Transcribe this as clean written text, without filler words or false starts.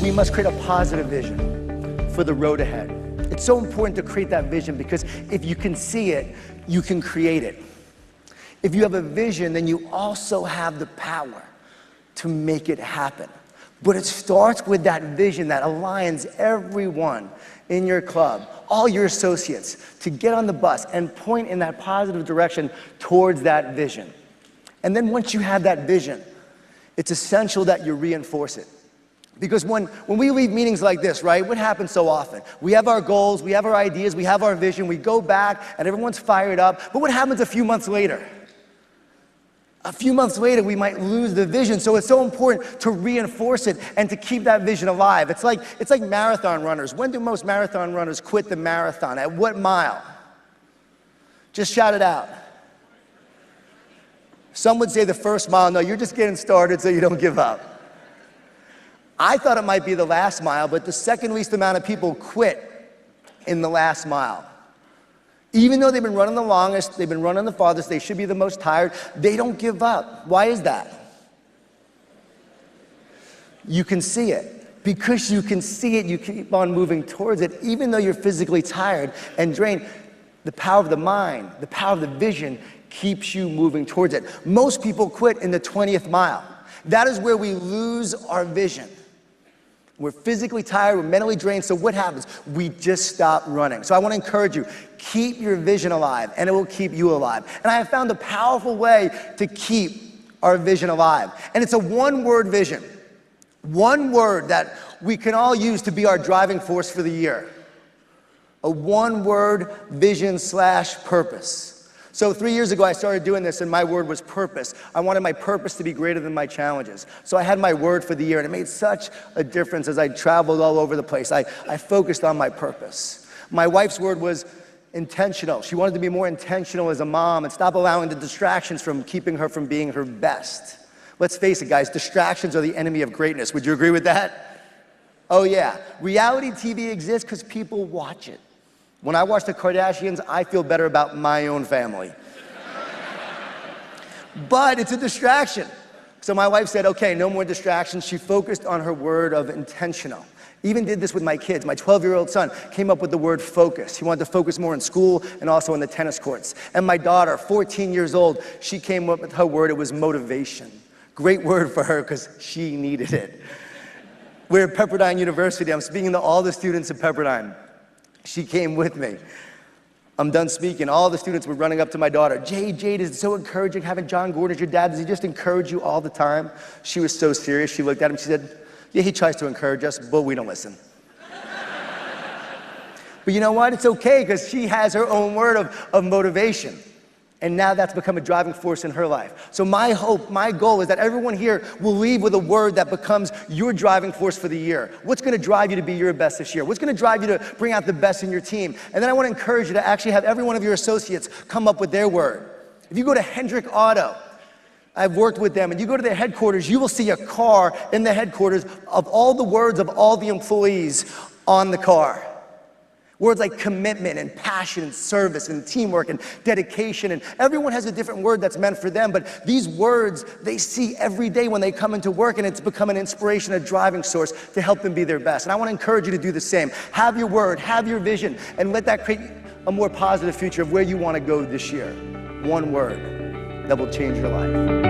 we must create a positive vision for the road ahead. It's so important to create that vision because if you can see it, you can create it. If you have a vision, then you also have the power to make it happen. But it starts with that vision that aligns everyone in your club, all your associates, to get on the bus and point in that positive direction towards that vision. And then once you have that vision, it's essential that you reinforce it. Because when we leave meetings like this, right, what happens so often? We have our goals, we have our ideas, we have our vision, we go back and everyone's fired up, but what happens a few months later? A few months later, we might lose the vision, so it's so important to reinforce it and to keep that vision alive. It's like marathon runners. When do most marathon runners quit the marathon? At what mile? Just shout it out. Some would say the first mile. No, you're just getting started so you don't give up. I thought it might be the last mile, but the second least amount of people quit in the last mile. Even though they've been running the longest, they've been running the farthest, they should be the most tired, they don't give up. Why is that? You can see it. Because you can see it, you keep on moving towards it, even though you're physically tired and drained. The power of the mind, the power of the vision keeps you moving towards it. Most people quit in the 20th mile. That is where we lose our vision. We're physically tired, we're mentally drained, so what happens? We just stop running. So I want to encourage you, keep your vision alive, and it will keep you alive. And I have found a powerful way to keep our vision alive. And it's a one-word vision. One word that we can all use to be our driving force for the year. A one-word vision/purpose. So 3 years ago, I started doing this, and my word was purpose. I wanted my purpose to be greater than my challenges. So I had my word for the year, and it made such a difference as I traveled all over the place. I focused on my purpose. My wife's word was intentional. She wanted to be more intentional as a mom and stop allowing the distractions from keeping her from being her best. Let's face it, guys, distractions are the enemy of greatness. Would you agree with that? Oh yeah, reality TV exists because people watch it. When I watch the Kardashians, I feel better about my own family. But it's a distraction. So my wife said, okay, no more distractions. She focused on her word of intentional. Even did this with my kids. My 12-year-old son came up with the word focus. He wanted to focus more in school and also on the tennis courts. And my daughter, 14 years old, she came up with her word. It was motivation. Great word for her because she needed it. We're at Pepperdine University. I'm speaking to all the students at Pepperdine. She came with me. I'm done speaking. All the students were running up to my daughter. Jade, it's so encouraging having John Gordon as your dad. Does he just encourage you all the time? She was so serious. She looked at him. She said, yeah, he tries to encourage us, but we don't listen. But you know what? It's okay because she has her own word of motivation. And now that's become a driving force in her life. So my hope, my goal is that everyone here will leave with a word that becomes your driving force for the year. What's gonna drive you to be your best this year? What's gonna drive you to bring out the best in your team? And then I wanna encourage you to actually have every one of your associates come up with their word. If you go to Hendrick Auto, I've worked with them, and you go to their headquarters, you will see a car in the headquarters of all the words of all the employees on the car. Words like commitment and passion and service and teamwork and dedication, and everyone has a different word that's meant for them, but these words they see every day when they come into work, and it's become an inspiration, a driving source to help them be their best. And I want to encourage you to do the same. Have your word, have your vision, and let that create a more positive future of where you want to go this year. One word that will change your life.